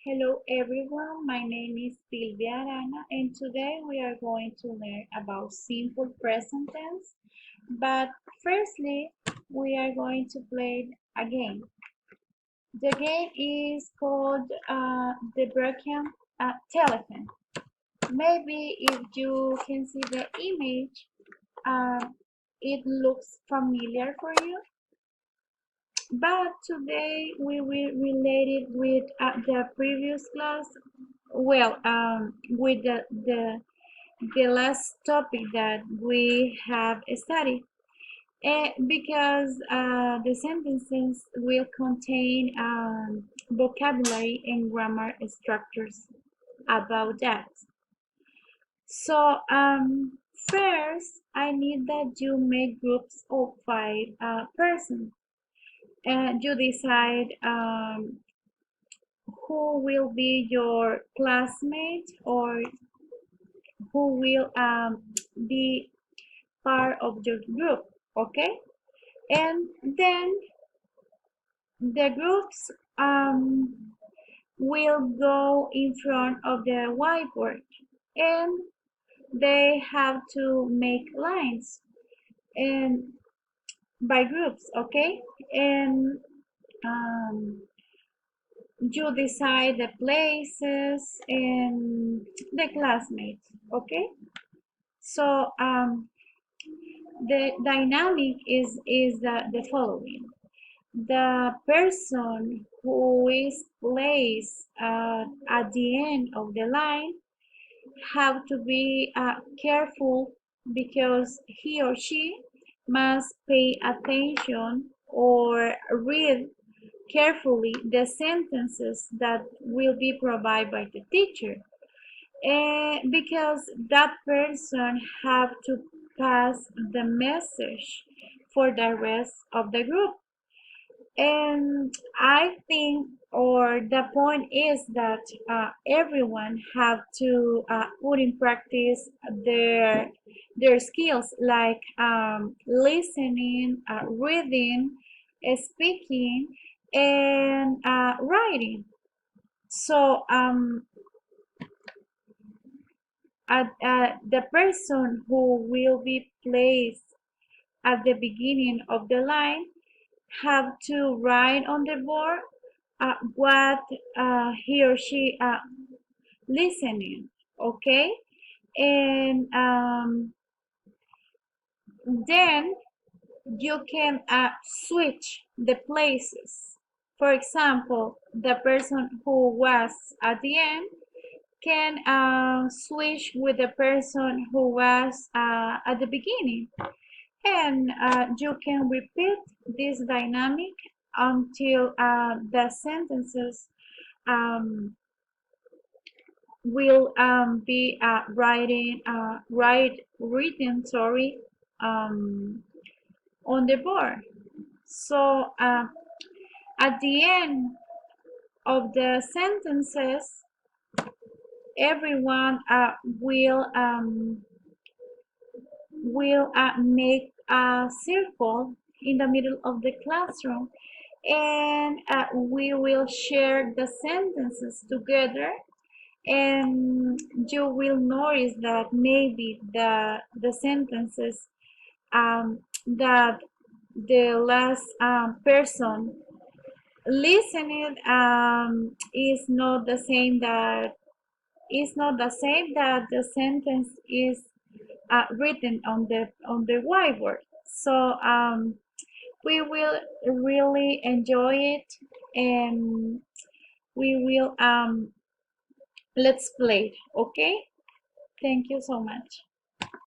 Hello everyone, my name is Silvia Arana and today we are going to learn about simple present tense. But firstly, we are going to play a game. The game is called the Practicum telephone. Maybe if you can see the image, uh, it looks familiar for you. But today we will relate it with the previous class. Well, with the last topic that we have studied, because the sentences will contain vocabulary and grammar structures about that. So, first, I need that you make groups of five persons. You decide who will be your classmate or who will be part of your group, okay? And then the groups will go in front of the whiteboard and they have to make lines and by groups, okay? And um, you decide the places and the classmates, okay? So the dynamic is the following. The person who is placed at the end of the line have to be careful because he or she must pay attention or read carefully the sentences that will be provided by the teacher. Because that person have to pass the message for the rest of the group. And I think, or the point is that everyone have to put in practice their skills like listening, reading, speaking, and writing. So the person who will be placed at the beginning of the line have to write on the board what he or she listening, okay? And then you can switch the places. For example, the person who was at the end can switch with the person who was at the beginning. And you can repeat this dynamic until the sentences will be written, sorry, on the board. So at the end of the sentences, everyone will make a circle in the middle of the classroom and we will share the sentences together, and you will notice that maybe the sentences that the last person listening is not the same that the sentence is written on the whiteboard. So we will really enjoy it, and we will let's play. Okay, thank you so much.